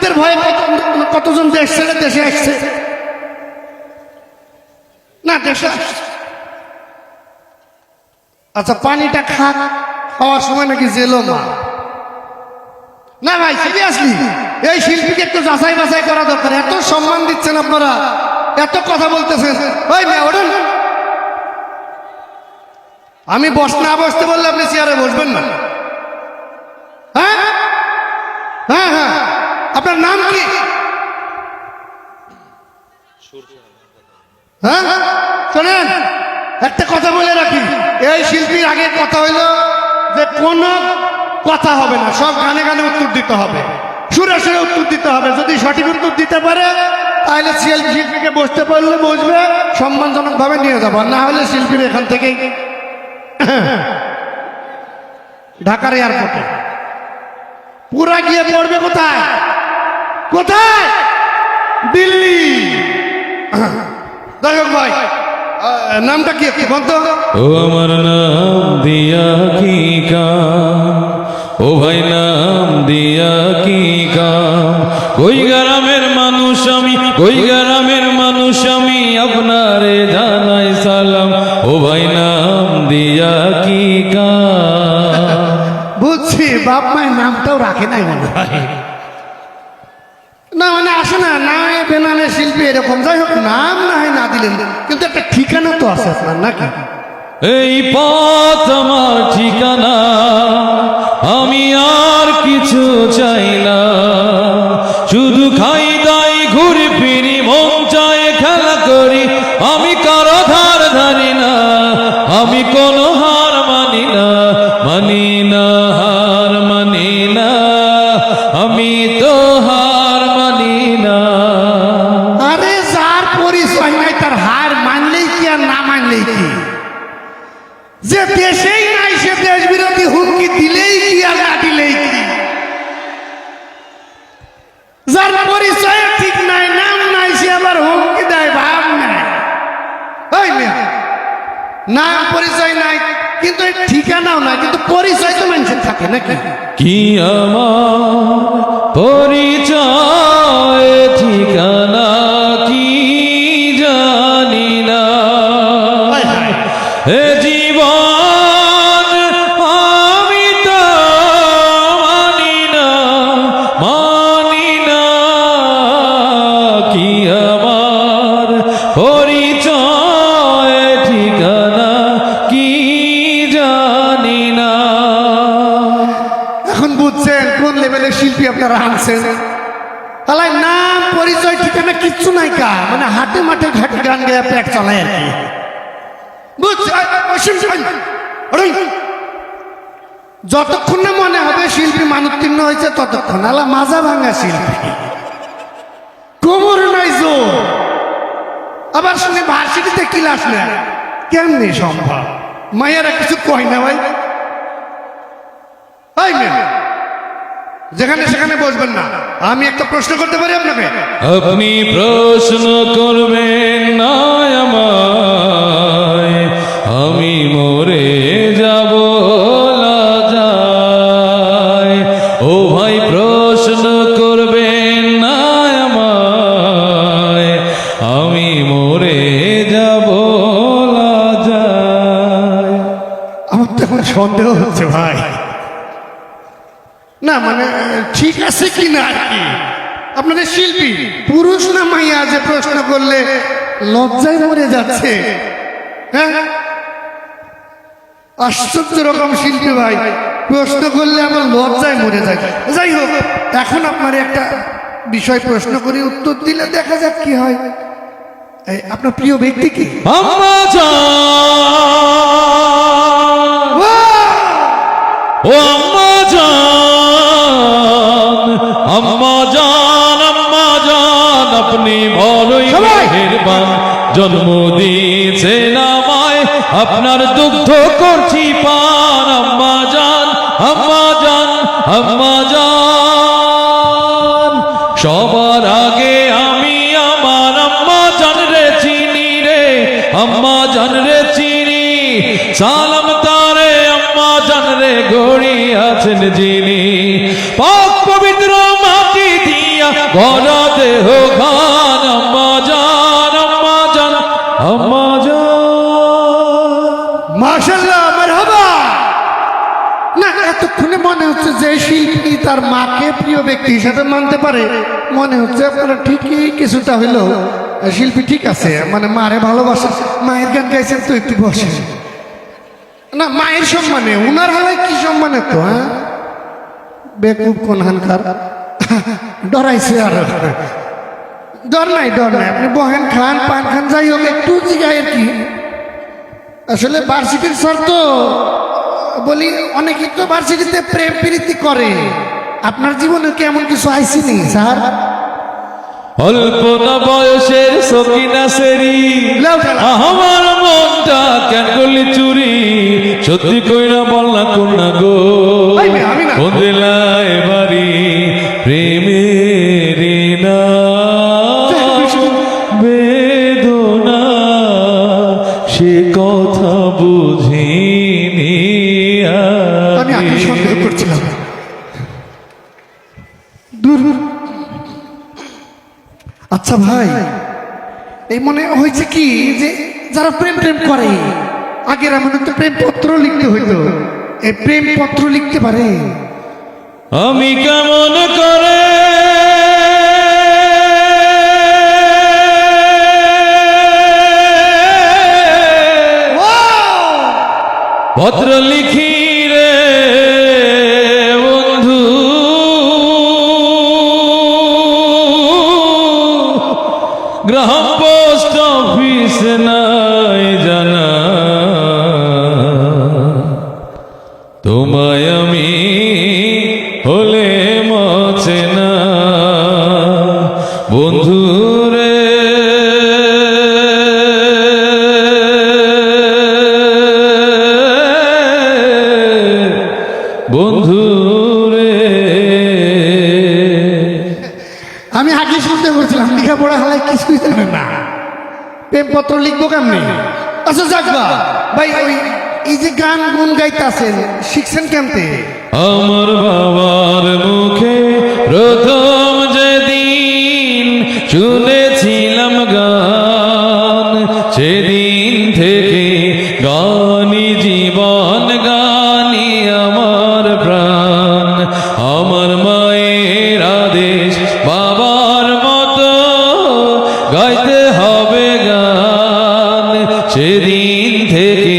মুক্তিযুদ্ধের ভয়ে কতজন দেশ ছেড়ে দেশে আসছে না, দেশে আসছে। আচ্ছা, পানিটা খাওয়ার সময় নাকি জেলো মা না ভাই, সিরিয়াসলি এই শিল্পীকে একটু যাচাই বাছাই করা দরকার। এত সম্মান দিচ্ছেন আপনারা, এত কথা বলতেছেন, ওই মেয়ে ওঠেন। আমি না বসতে বললে আপনি চেয়ারে বসবেন না। হ্যাঁ হ্যাঁ হ্যাঁ, আপনার নাম কি? হ্যাঁ শোনেন, একটা কথা বলে রাখি, এই শিল্পীর আগে কথা হইল যে কোন কথা হবে না, সব গানে গানে উত্তর দিতে হবে, সুরে সুরে উত্তর দিতে হবে। যদি সঠিক উত্তর দিতে পারে তাহলে শিল্পীকে বসতে পারলে বসবে, সম্মানজনক ভাবে নিয়ে যাবো, না হলে শিল্পীর এখান থেকেই ঢাকার এয়ারপোর্টে পুরা গিয়ে পড়বে কোথায় কোথায়? দিল্লি। যাই হোক ভাই, নামটা কি বলতো? ও আমার নাম দিয়া কি কাম, ও ভাই নাম দিয়া কি কাম, কই গ্রামের মানুষ আমি, কই গ্রামের মানুষ আমি, আপনারে জানাই সালাম, ও ভাই নাম দিয়া কি কাম। বুঝছি, বাপ মায়ের নামটাও রাখে নাই মনে হয়, না মানে আসে না, না বেনামে শিল্পী এরকম। যাই হোক, নাম না হয় না দিলেন, কিন্তু একটা ঠিকানা তো আছে আপনার নাকি? এই পথ আমার ঠিকানা, আমি আর কিছু চাই না, শুধু খাই দাই ঘুরি ফিরি, মন চায় খেলা করি, আমি কারো ধার ধারি না, আমি কোনো হার মানি না, মানি না হার মানি না, আমি তো হার মানি না। আরে যার পরিচয় নাই তার হার মানলেই কি আর না মানলেই কি? যে দেশেই নাই সে দেশ বিরোধী হুমকি দিলেই কি আর না দিলেই কি? যার পরিচয় ঠিক নাই, নাম নাই, সে আবার হুমকি দেয়, ভাব নাই। ওই মেয়ে, নাম পরিচয় নাই কিন্তু ঠিকানাও নাই, কিন্তু পরিচয় তো মানুষের থাকে নাকি? কি আমার পরিচয় ঠিকানা কি জানি না, এ জীবন আমি তো মানি না, মানি না, কি আমার পরিচয় ঠিকানা কি জানি না। এখন বুঝছেন কোন লেভেলের শিল্পী আপনারা আনছেন? তাহলে নাম পরিচয় ঠিকানা কিচ্ছু নাই কা, মানে হাটে মাঠে ঘাটে গান গেয়ে প্যাক চালায় আর কি। যতক্ষণ না মনে হবে শিল্পী মানোত্তীর্ণ হয়েছে ততক্ষণ আলা মাজা ভাঙা শিল্পী, কোমর নাই জোর, আবার শুনে ভার্সিটিতে ক্লাস নেয়, কেমনি সম্ভব? মায়েরা কিছু কয় না ভাই? এই মেয়ে, যেখানে সেখানে বসবেন না। আমি একটা প্রশ্ন করতে পারি আপনাকে? আপনি প্রশ্ন করবেন না আমায়, আমি মরে যাব লজ্জায়, ও ভাই প্রশ্ন করবেন না আমায়, আমি মরে যাব লজ্জায়। আমার তো এখন সন্দেহ হচ্ছে ভাই, না মানে ঠিক আছে কি না আর কি? আপনাদের শিল্পী পুরুষ না মাইয়া যে প্রশ্ন করলে লজ্জায় মরে যাচ্ছে? হ্যাঁ, আশ্চর্য রকম শিল্পী ভাই, প্রশ্ন করলে আমার লজ্জায় মরে যায়। যাই হোক, এখন আপনার একটা বিষয় প্রশ্ন করে উত্তর দিলে দেখা যাক কি হয়। আপনার প্রিয় ব্যক্তি কি? আম্মা জান, ও আম্মা জান, আম্মা জান, আম্মা জান, আপনি বড়ই মেহেরবান, জন্ম দিয়েছেন আমায়, আপনার দুগ্ধ করছি পান, আম্মা জান, আম্মা জান, আম্মা জান, সবার আগে আমি আমার আম্মা জান রে চিনি রে, আম্মা জান রে চিনি, সালাম তারে আম্মা জান রে গড়ি আছেন যিনি, পাক পবিত্র মাটি দিয়া গড়া দেহ গান আম্মা জান আম্মা জান আম্মা জান। মাশাআল্লাহ, মারহাবা। না, এতক্ষণে মনে হচ্ছে যে শিল্পী তার মাকে প্রিয় ব্যক্তি হিসাবে মানতে পারে। মনে হচ্ছে আপনারা ঠিকই কিছুটা হইলেও শিল্পী ঠিক আছে, মানে মারে ভালোবাসে। মায়ের গান গাইছেন তো, একটু বসে না, মায়ের সম্মানে। উনার হালায় কি সম্মানে তো, হ্যাঁ বেকুব কোনহানকার ডরাইছে। আর ডর নাই, ডর নাই, আপনি বহেন, খান, পান খান, যাই হোক একটু জিগায় আর কি। আসলে ভার্সিটির স্যার তো বলি, অনেকেই তো ভার্সিটিতে প্রেম প্রীতি করে। আপনার জীবনে কি এমন কিছু আইসিনি স্যার? অল্প না বয়সের সকিনা সেরি লাউ ঠেলা। আমার মনটা কেন করলি চুরি, সত্যি কইরা বল না কন্যা গো, এই মেয়ে, আমি না। বদলায় বাড়ি প্রেমের না বেদনা, সে কথা বুঝিনি আমি আগে সন্দেহ করছিলাম। দূর। আচ্ছা ভাই, এই মনে হয়েছে কি যে যারা প্রেম প্রেম করে, আগের আমাদের তো প্রেম পত্র লিখতে হইতো, এই প্রেম পত্র লিখতে পারে? আমি কেমন করে পত্র লিখি রে বন্ধু, গ্রাম পোস্ট অফিস নাই জানা, তোমায় আমি হলে মচে না বন্ধু রে। বন্ধু রে, আমি আগে সন্দেহ করছিলাম লেখাপড়া হালায় কিছুই জানে না, প্রেম পত্র লিখবো কেমনি? আচ্ছা যাক বা, ভাই ওই এই যে গান গুন গাইতেছেন, শিখছেন কেমতে? আমার বাবার মুখে প্রথম যেদিন শুনেছিলাম গান, সেদিন থেকে গানি জীবন, গানি আমার প্রাণ। আমার মায়ের আদেশ বাবার মতো গাইতে হবে গান, সেদিন থেকে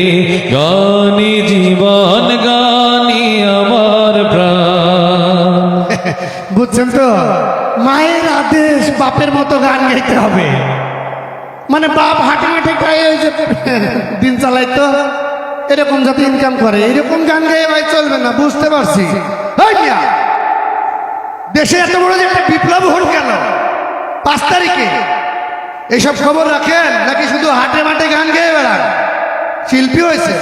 গানি জীবন, গানি আমার প্রাণ। বুঝছেন তো, মায়ের আদেশ বাপের মতো গান গাইতে হবে। মানে বাপ হাঁটে হাঁটে গায়ে ওই যে দিন চালাইতো, এরকম যাতে ইনকাম করে, এরকম গান গাইয়ে ভাই চলবে না, বুঝতে পারছি। এই মিয়া, দেশে এত বড় যে একটা বিপ্লব হল কেন 5 তারিখে? এইসব খবর রাখেন নাকি শুধু হাটে মাঠে গান গেয়ে বেড়ান? শিল্পী হয়েছে,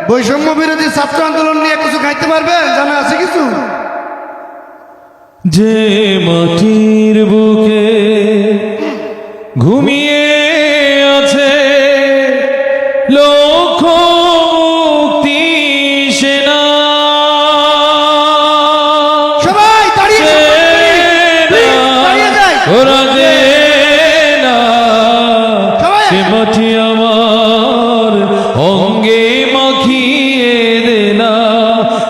বৈষম্য বিরোধী ছাত্র আন্দোলন নিয়ে কিছু গাইতে পারবেন? জানা আছে কিছু? যে মাটির বুকে ঘুমিয়ে আছে লক্ষ মুক্তি সেনা, সবাই দাঁড়িয়ে দাঁড়িয়ে যায়। ওরা দে না, সবাই সে মাটি আমার অঙ্গে মাখিয়ে দে না,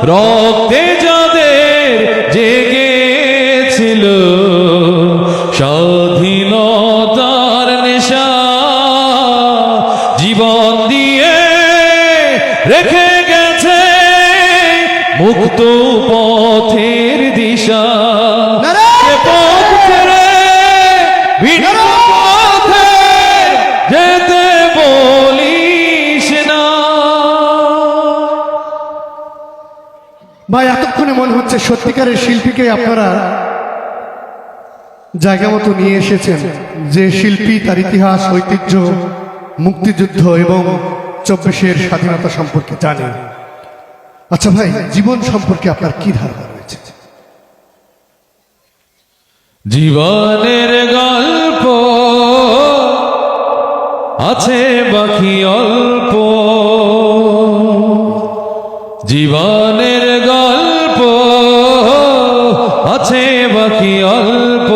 রক্তে যাদের জেগেছিল স্বাধীনতার নেশা, জীবন দিয়ে রেখে গেছে মুক্ত পথের দিশা। নারায়ণ! সে পথ ছেড়ে ভিন্ন পথে যেতে বলিস না। ভাই, এতক্ষণে মনে হচ্ছে সত্যিকারের শিল্পীকে আপনারা জায়গা মতো নিয়ে এসেছেন, যে শিল্পী তার ইতিহাস, ঐতিহ্য, মুক্তিযুদ্ধ এবং 24-এর স্বাধীনতা সম্পর্কে জানেন। আচ্ছা ভাই, জীবন সম্পর্কে আপনার কি ধারণা রয়েছে? জীবনের গল্প আছে বাকি অল্প, জীবনের গল্প আছে বাকি অল্প,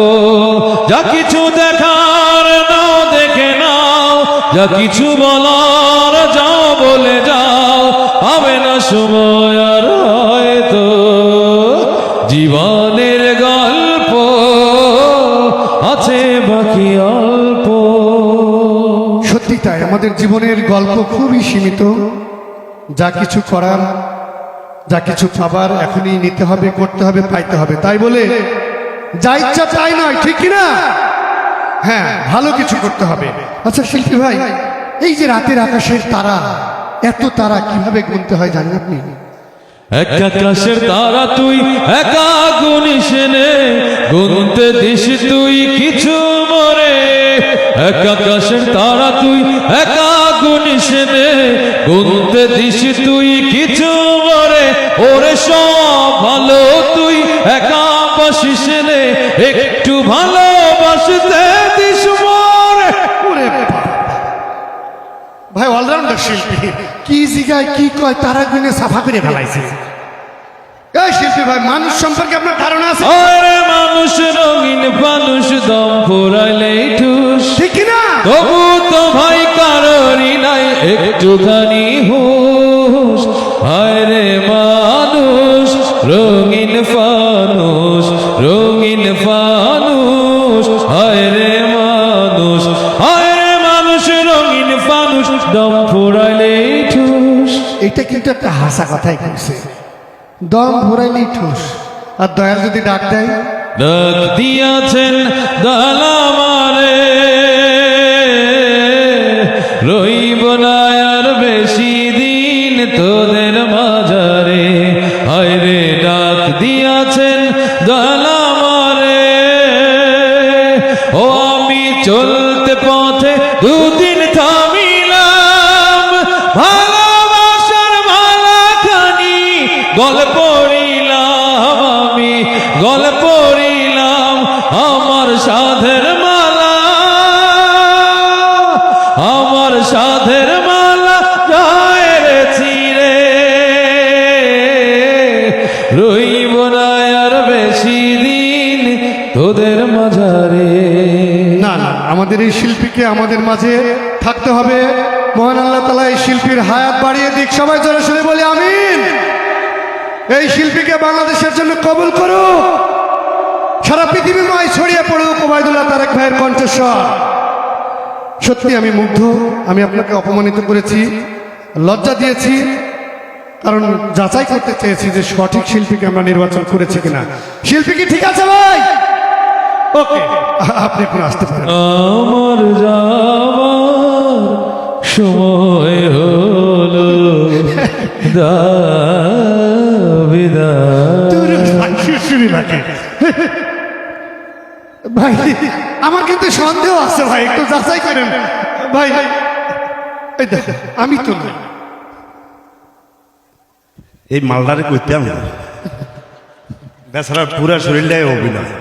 যা কিছু দেখার নাও দেখে নাও, যা কিছু বলার যাও বলে যাও, হবে না সময় আর হয়তো জীবনের গল্প আছে বাকি অল্প। সত্যি তাই, আমাদের জীবনের গল্প খুবই সীমিত। যা কিছু করার, যা কিছু পাবার এখনই নিতে হবে, করতে হবে, পাইতে হবে। তাই বলে যা ইচ্ছা তাই নয়, ঠিক কিনা? হ্যাঁ, ভালো কিছু করতে হবে। আচ্ছা শিল্পী ভাই, এই যে রাতের আকাশের তারা, এত তারা কিভাবে গুনতে হয় জানেন আপনি? এক আকাশের তারা তুই একা গুনিস নে, গুনতে দিস তুই কিছু মরে। এক আকাশের তারা তুই একা গুনিস নে, গুনতে দিস তুই কিছু মরে। ওরে সব ভালো তুই একা বাসিস নে, একটু ভালোবাসতে দিস মরে। ওরে বাবা! ভাই অলরাউন্ডার শিল্পী, কি জিগায় কি কয় তারা গুনে সাফা করে ফেলাইছে। এই শিল্পী ভাই, মানুষ সম্পর্কে আপনার ধারণা আছে? আরে মানুষ রঙিন মানুষ, দম ফুরাইলেই ঠুস, ঠিক কিনা? তবু তো ভাই কারোরই নাই একটুখানি হুশ। আরে মানুষ রঙিন ফানুষ, রঙিন ফানুষ। আরে মানুষ, আরে মানুষ রঙিন ফানুষ, দম ফুরাইলেই ঠুস। এটা কিন্তু একটা হাসা কথাই কইছে, দম ভরাইলেই ঠুস। আর দয়াল যদি ডাক দেয়, ডাক দিয়াছেন দালামারে, রইব না আর বেশি দিন তোদের মাঝারে। হায়রে ডাক দিয়াছেন দালামারে, ও আমি চলতে পথে দুদিন থামিলাম, ভালোবাসার মালাখানি গল্প পড়িলাম, আমি গল্প পড়িলাম আমার সাধের মালা, আমার সাধের মালা যায় রে ছিঁড়ে, রইব না আর বেশি দিন তোদের মাঝারে। না না, আমাদের এই শিল্পীকে আমাদের মাঝে থাকতে হবে। মহান আল্লাহ তাআলা এই শিল্পীর হায়াত বাড়িয়ে দিক। সবাই জোরে শুনে বলি আমিন। এই শিল্পীকে বাংলাদেশের জন্য কবুল করুক, সারা পৃথিবীময় ছড়িয়ে পড়ুক ওবায়দুল্লাহ তারেক ভাইয়ের কণ্ঠস্বর। সত্যি আমি মুগ্ধ। আমি আপনাকে অপমানিত করেছি, লজ্জা দিয়েছি, কারণ যাচাই করতে চেয়েছি যে সঠিক শিল্পীকে আমরা নির্বাচন করেছি কিনা। শিল্পী কি ঠিক আছে ভাই? ওকে, আপনি এখন আসতে পারেন। আমার যাবার সময় হলো, শুনি নাকি ভাই? আমার কিন্তু সন্দেহ আছে ভাই, একটু যাচাই করেন ভাই। এই দেখো, আমি তো না। এই মালদারে করতে আমি বেচারা পুরা শরীরটাই অভিনয়।